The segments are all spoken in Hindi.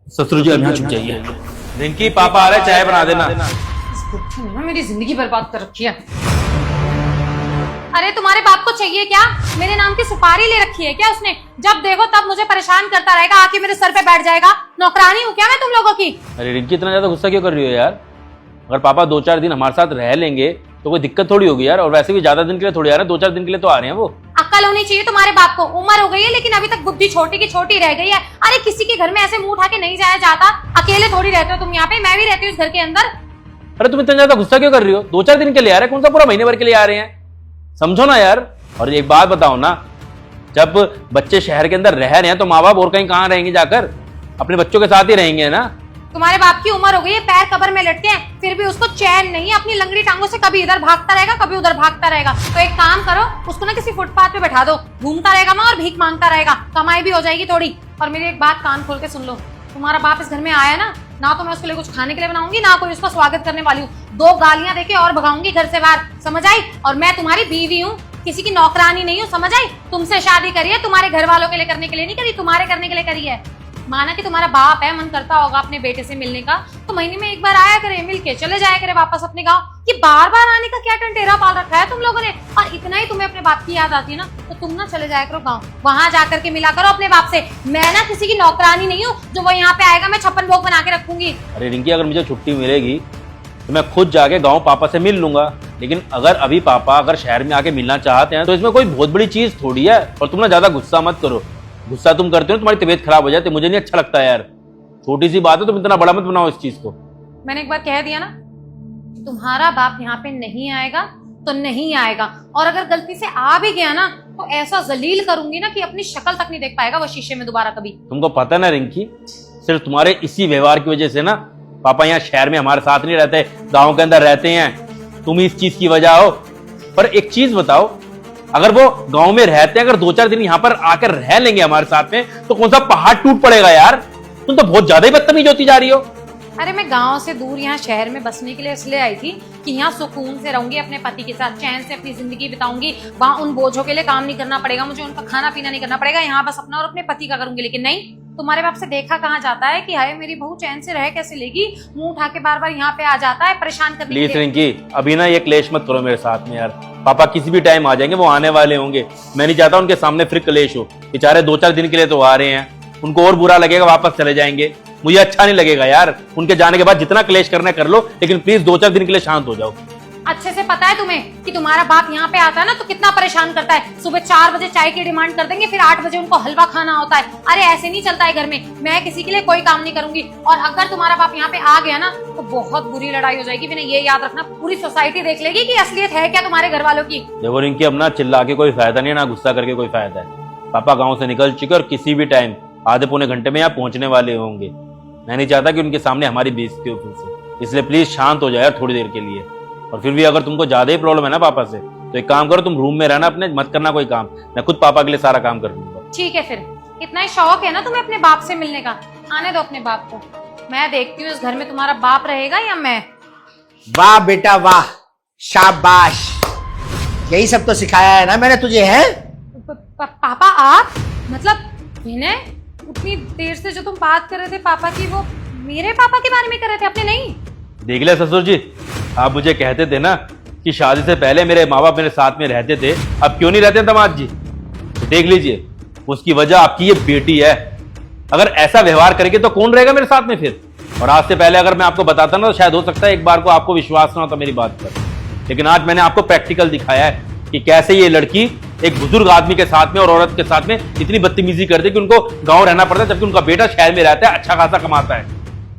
ससुर जी अब यहाँ चुप जाइए। रिंकी पापा आ रहे, चाय बना देना। मेरी जिंदगी बर्बाद कर रखी है। अरे तुम्हारे बाप को चाहिए क्या? मेरे नाम की सुपारी ले रखी है क्या उसने? जब देखो तब मुझे परेशान करता रहेगा, आके मेरे सर पे बैठ जाएगा। नौकरानी हूँ क्या मैं तुम लोगों की? अरे रिंकी इतना ज्यादा गुस्सा क्यों कर रही हो यार? अगर पापा 2-4 दिन हमारे साथ रह लेंगे तो कोई दिक्कत थोड़ी होगी यार। और वैसे भी ज्यादा दिन के लिए थोड़ी आ रहे हैं, 2-4 दिन के लिए तो आ रहे हैं वो। अक्ल होनी चाहिए तुम्हारे बाप को। उम्र हो गई है लेकिन अभी तक बुद्धि छोटी की छोटी रह गई है। अरे किसी के घर में ऐसे मुंह उठा के नहीं जाया जाता। अकेले थोड़ी रहते हो तुम यहाँ पे, मैं भी रहती हूँ इस घर के अंदर। अरे तुम इतना ज्यादा गुस्सा क्यों कर रही हो? 2-4 दिन के लिए आ रहे हैं, कौन सा पूरा महीने भर के लिए आ रहे हैं? समझो ना यार। और एक बात बताओ ना, जब बच्चे शहर के अंदर रह रहे हैं तो माँ बाप और कहीं कहाँ रहेंगे जाकर? अपने बच्चों के साथ ही रहेंगे ना। तुम्हारे बाप की उम्र हो गई है, पैर कब्र में लटके हैं, फिर भी उसको चैन नहीं है। अपनी लंगड़ी टांगों से कभी इधर भागता रहेगा, कभी उधर भागता रहेगा। तो एक काम करो, उसको ना किसी फुटपाथ पे बैठा दो, घूमता रहेगा वहाँ और भीख मांगता रहेगा, कमाई भी हो जाएगी थोड़ी। और मेरी एक बात कान खोल के सुन लो, तुम्हारा बाप इस घर में आया ना तो मैं उसके लिए कुछ खाने के लिए बनाऊंगी, ना कोई उसका स्वागत करने वाली हूँ। 2 गालियां देके और भगाऊंगी घर से बाहर, समझ आई? और मैं तुम्हारी बीवी हूँ, किसी की नौकरानी नहीं हूँ, समझ आई? तुमसे शादी करी है, तुम्हारे घर वालों के लिए करने के लिए नहीं करी, तुम्हारे करने के लिए करी है। माना कि तुम्हारा बाप है, मन करता होगा अपने बेटे से मिलने का, तो महीने में एक बार आया करे, मिल के चले जाया करे वापस अपने गाँव। कि बार बार आने का क्या टंटेरा पाल रखा है तुम लोगों ने? और इतना ही तुम्हें अपने बाप की याद आती है ना, तो तुम ना चले जाया करो गाँव, वहां जाकर के मिला करो अपने बाप से। मैं ना किसी की नौकरानी नहीं हूँ जो वो यहाँ पे आएगा मैं 56 भोग बना के रखूंगी। अरे रिंकी, अगर मुझे छुट्टी मिलेगी तो मैं खुद जाके गांव पापा से मिल लूंगा। लेकिन अगर अभी पापा अगर शहर में आके मिलना चाहते हैं तो इसमें कोई बहुत बड़ी चीज थोड़ी है। और तुम ना ज्यादा गुस्सा मत करो। गुस्सा तुम करते हो तुम्हारी तबीयत खराब हो जाती है, मुझे नहीं अच्छा लगता यार। छोटी सी बात है, तुम इतना बड़ा मत बनाओ इस चीज को। मैंने एक बार कह दिया ना, तुम्हारा बाप यहाँ पे नहीं आएगा तो नहीं आएगा। और अगर गलती से आ भी गया ना तो ऐसा जलील करूंगी ना कि अपनी शक्ल तक नहीं देख पाएगा वो शीशे में दोबारा कभी। तुमको पता ना रिंकी, सिर्फ तुम्हारे इसी व्यवहार की वजह से ना पापा यहाँ शहर में हमारे साथ नहीं रहते, गांव के अंदर रहते हैं। तुम इस चीज की वजह हो। पर एक चीज बताओ, अगर वो गांव में रहते हैं, अगर 2-4 दिन यहाँ पर आकर रह लेंगे हमारे साथ में, तो कौन सा पहाड़ टूट पड़ेगा यार? तुम तो बहुत ज्यादा ही बदतमीज होती जा रही हो। अरे मैं गांव से दूर यहाँ शहर में बसने के लिए इसलिए आई थी कि यहाँ सुकून से रहूंगी, अपने पति के साथ चैन से अपनी जिंदगी बिताऊंगी। वहाँ उन बोझों के लिए काम नहीं करना पड़ेगा मुझे, उनका खाना पीना नहीं करना पड़ेगा। यहाँ बस अपना और अपने पति का करूंगी। लेकिन नहीं, तुम्हारे बाप से देखा कहाँ जाता है कि हाय मेरी बहू चैन से रह कैसे लेगी, मुंह उठा के बार बार यहाँ पे आ जाता है परेशान करने के लिए। प्लीज रिंकी, अभी ना ये क्लेश मत करो मेरे साथ में यार। पापा किसी भी टाइम आ जाएंगे, वो आने वाले होंगे। मैं नहीं चाहता उनके सामने फिर क्लेश हो। बेचारे 2-4 दिन के लिए तो आ रहे हैं, उनको और बुरा लगेगा वापस चले जाएंगे, मुझे अच्छा नहीं लगेगा यार। उनके जाने के बाद जितना क्लेश करना कर लो, लेकिन प्लीज 2-4 दिन के लिए शांत हो जाओ। अच्छे से पता है तुम्हें कि तुम्हारा बाप यहाँ पे आता है ना तो कितना परेशान करता है। सुबह 4 बजे चाय की डिमांड कर देंगे, फिर 8 बजे उनको हलवा खाना होता है। अरे ऐसे नहीं चलता है घर में। मैं किसी के लिए कोई काम नहीं करूंगी। और अगर तुम्हारा बाप यहाँ पे आ गया ना तो बहुत बुरी लड़ाई हो जाएगी। मैंने ये याद रखना, पूरी सोसाइटी देख लेगी कि असलियत है क्या तुम्हारे घर वालों की। देखो रिंकी, अब ना चिल्ला के कोई फायदा नहीं है, ना गुस्सा करके कोई फायदा है। पापा गाँव से निकल चुके और किसी भी टाइम आधे पौने घंटे में यहाँ पहुंचने वाले होंगे। मैं नहीं चाहता कि उनके सामने हमारी बेइज्जती हो फिर से, इसलिए प्लीज शांत हो जाए यार थोड़ी देर के लिए। और फिर भी अगर तुमको ज्यादा ही प्रॉब्लम है ना पापा से, तो एक काम करो, तुम रूम में रहना अपने, मत करना कोई काम। मैं खुद पापा के लिए सारा काम कर लूंगा। ठीक है, फिर इतना ही शौक है ना तुम्हें अपने बाप से मिलने का, आने दो अपने बाप को। मैं देखती हूँ इस घर में तुम्हारा बाप रहेगा या मैं। वाह बेटा वाह, शाबाश। यही सब तो सिखाया है ना मैंने तुझे, है? पापा आप मतलब विनय, उतनी देर से जो तुम बात कर रहे थे पापा की, वो मेरे पापा के बारे में कर रहे थे अपने? नहीं देख लिया ससुर जी, आप मुझे कहते थे ना कि शादी से पहले मेरे माँ बाप मेरे साथ में रहते थे, अब क्यों नहीं रहते दामाद जी? तो देख लीजिए, उसकी वजह आपकी ये बेटी है। अगर ऐसा व्यवहार करेंगे तो कौन रहेगा मेरे साथ में फिर? और आज से पहले अगर मैं आपको बताता ना तो शायद हो सकता है एक बार को आपको विश्वास ना होता मेरी बात पर। लेकिन आज मैंने आपको प्रैक्टिकल दिखाया है कि कैसे ये लड़की एक बुजुर्ग आदमी के साथ में और औरत के साथ में इतनी बदतमीजी करती है कि उनको गाँव रहना पड़ता है, जबकि उनका बेटा शहर में रहता है, अच्छा खासा कमाता है।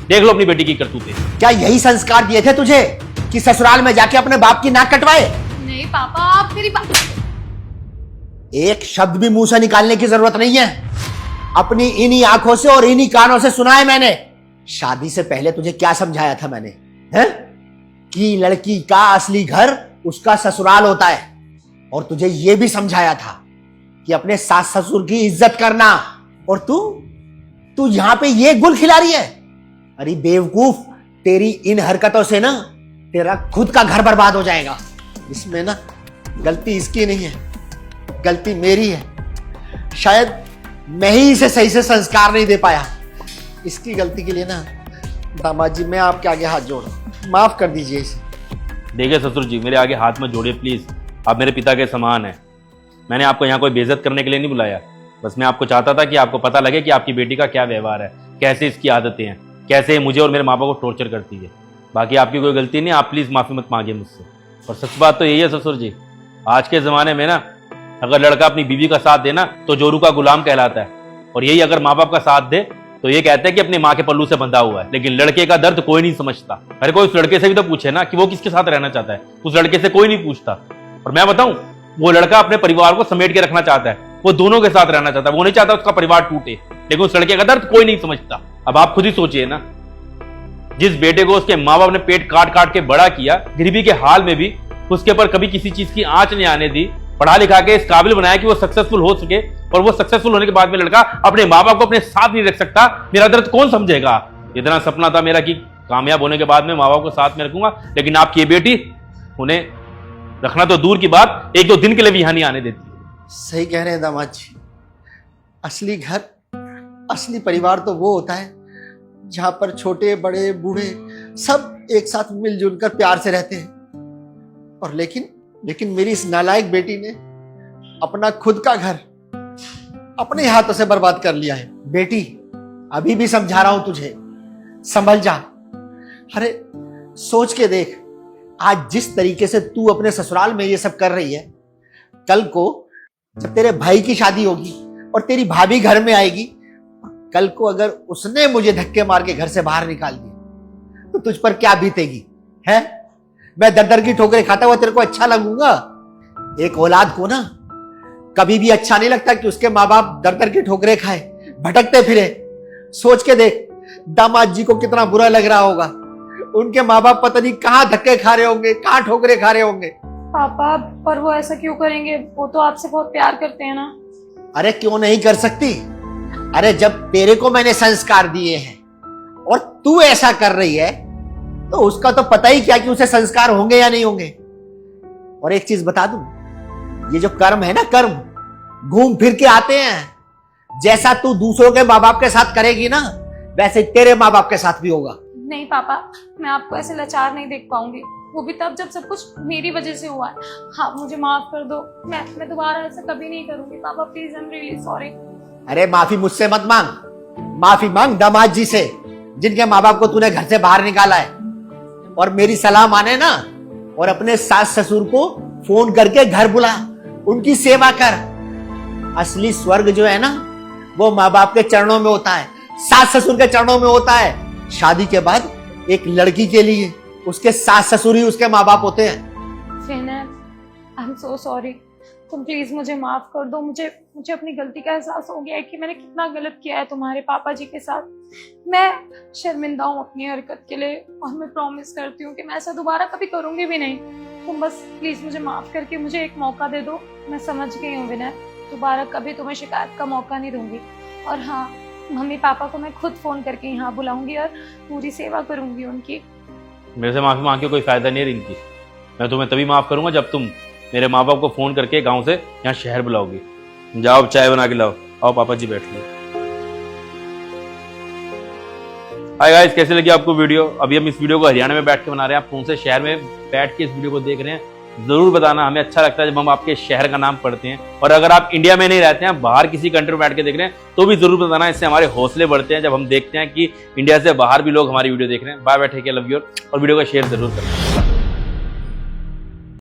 देख लो अपनी बेटी की करतूतें। क्या यही संस्कार दिए थे तुझे कि ससुराल में जाके अपने बाप की नाक कटवाए? नहीं पापा, आप मेरी बात। एक शब्द भी मुंह से निकालने की जरूरत नहीं है। अपनी इन्हीं आंखों से और इन्हीं कानों से सुना है मैंने। शादी से पहले तुझे क्या समझाया था मैंने, हैं? कि लड़की का असली घर उसका ससुराल होता है। और तुझे यह भी समझाया था कि अपने सास ससुर की इज्जत करना। और तू यहां पे ये गुल खिला रही है? अरे बेवकूफ, तेरी इन हरकतों से ना तेरा खुद का घर बर्बाद हो जाएगा। इसमें ना गलती इसकी नहीं है, गलती मेरी है। शायद मैं ही इसे सही से संस्कार नहीं दे पाया, इसकी गलती के लिए ना दामाद जी मैं आपके आगे हाथ जोड़ रहा हूं, माफ कर दीजिए इसे। देखिए ससुर जी, मेरे आगे हाथ मत जोड़िए प्लीज़। आप मेरे पिता के समान हैं। मैंने आपको यहाँ कोई बेइज्जत करने के लिए नहीं बुलाया। बस मैं आपको चाहता था कि आपको पता लगे कि आपकी बेटी का क्या व्यवहार है, कैसे इसकी आदतें हैं, कैसे ये मुझे और मेरे माँ बाप को टॉर्चर करती है। बाकी आपकी कोई गलती नहीं, आप प्लीज़ माफ़ी मत मांगिए मुझसे। और सच बात तो यही है ससुर जी, आज के ज़माने में ना अगर लड़का अपनी बीवी का साथ दे ना तो जोरू का गुलाम कहलाता है, और यही अगर माँ बाप का साथ दे तो ये कहते हैं कि अपनी माँ के पल्लू से बंधा हुआ है। लेकिन लड़के का दर्द कोई नहीं समझता। अरे कोई उस लड़के से भी तो पूछे ना कि वो किसके साथ रहना चाहता है। उस लड़के से कोई नहीं पूछता। और मैं बताऊं, वो लड़का अपने परिवार को समेट के रखना चाहता है, वो दोनों के साथ रहना चाहता है, वो नहीं चाहता उसका परिवार टूटे। लेकिन उस लड़के का दर्द कोई नहीं समझता। अब आप खुद ही सोचिए ना, जिस बेटे को उसके माँ बाप ने पेट काट काट के बड़ा किया, गरीबी के हाल में भी उसके ऊपर कभी किसी चीज की आंच नहीं आने दी, पढ़ा लिखा के इस काबिल बनाया कि वो सक्सेसफुल हो सके, और वो सक्सेसफुल होने के बाद में लड़का अपने माँ बाप को अपने साथ नहीं रख सकता, मेरा दर्द कौन समझेगा। इतना सपना था मेरा कि कामयाब होने के बाद में माँ बाप को साथ में रखूंगा, लेकिन आपकी ये बेटी उन्हें रखना तो दूर की बात, एक दो दिन के लिए भी यहां नहीं आने देती। सही कह रहे हैं दामाद जी। असली घर, असली परिवार तो वो होता है जहां पर छोटे बड़े बूढ़े सब एक साथ मिलजुल कर प्यार से रहते हैं। और लेकिन मेरी इस नालायक बेटी ने अपना खुद का घर अपने हाथों से बर्बाद कर लिया है। बेटी, अभी भी समझा रहा हूं तुझे, संभल जा। अरे सोच के देख, आज जिस तरीके से तू अपने ससुराल में ये सब कर रही है, कल को जब तेरे भाई की शादी होगी और तेरी भाभी घर में आएगी, कल को अगर उसने मुझे धक्के मार के घर से बाहर निकाल दिया तो तुझ पर क्या बीतेगी है? मैं दर दर की ठोकरें खाता हुआ तेरे को अच्छा लगूंगा? एक औलाद को ना कभी भी अच्छा नहीं लगता कि उसके माँ बाप दर दर की ठोकरें खाए, भटकते फिरे। सोच के देख, दामाद जी को कितना बुरा लग रहा होगा। उनके माँ बाप पता नहीं कहाँ धक्के खा रहे होंगे, कहाँ ठोकरें खा रहे होंगे। पापा, पर वो ऐसा क्यों करेंगे? वो तो आपसे बहुत प्यार करते हैं ना। अरे क्यों नहीं कर सकती? अरे जब तेरे को मैंने संस्कार दिए हैं और तू ऐसा कर रही है तो उसका तो पता ही क्या कि उसे संस्कार होंगे या नहीं होंगे। और एक चीज बता दूं, ये जो कर्म है ना, कर्म घूम फिर के आते हैं। जैसा तू दूसरों के माँ बाप के साथ करेगी ना, वैसे तेरे माँ बाप के साथ भी होगा। नहीं पापा, मैं आपको ऐसे लाचार नहीं देख पाऊंगी, वो भी तब जब सब कुछ मेरी वजह से हुआ है। हाँ, मुझे माफ कर दो, मैं दोबारा ऐसा कभी नहीं करूंगी। पापा please, I am really sorry. अरे माफी मुझसे मत मांग, माफी मांग दामाद जी से, जिनके माँ बाप को तूने घर से बाहर निकाला है। और मेरी सलाह माने ना, और अपने सास ससुर को फोन करके घर बुला, उनकी सेवा कर। असली स्वर्ग जो है ना, वो माँ बाप के चरणों में होता है, सास ससुर के चरणों में होता है। शादी के बाद एक लड़की के लिए उसके सास ससुर ही उसके माँ बाप होते हैं। I am so sorry. तुम प्लीज मुझे माफ कर दो। मुझे अपनी गलती का एहसास हो गया है कि मैंने कितना गलत किया है तुम्हारे पापा जी के साथ। मैं शर्मिंदा हूँ अपनी हरकत के लिए, और मैं प्रॉमिस करती हूँ कि मैं ऐसा दोबारा कभी करूंगी भी नहीं। तुम बस प्लीज मुझे माफ करके मुझे एक मौका दे दो। मैं समझ गई हूँ विनय, दोबारा कभी तुम्हें शिकायत का मौका नहीं दूंगी। और हाँ, मम्मी पापा को मैं खुद फोन करके यहाँ बुलाऊंगी और पूरी सेवा करूंगी उनकी। मेरे से माफी मांग के कोई फायदा नहीं है रिंकी। मैं तुम्हें तभी माफ करूंगा जब तुम मेरे माँ बाप को फोन करके गांव से यहाँ शहर बुलाओगी। जाओ अब चाय बना के लाओ। आओ पापा जी बैठ लो। हाय गाइस, कैसे लगी आपको वीडियो? अभी हम इस वीडियो को हरियाणा में बैठ के बना रहे हैं, आप कौन से शहर में बैठ के इस वीडियो को देख रहे हैं जरूर बताना। हमें अच्छा लगता है जब हम आपके शहर का नाम पढ़ते हैं। और अगर आप इंडिया में नहीं रहते हैं, बाहर किसी कंट्री में बैठ के देख रहे हैं, तो भी जरूर बताना। इससे हमारे हौसले बढ़ते हैं जब हम देखते हैं कि इंडिया से बाहर भी लोग हमारी वीडियो देख रहे हैं। Bye bye, take care, love you, और वीडियो को शेयर जरूर करना।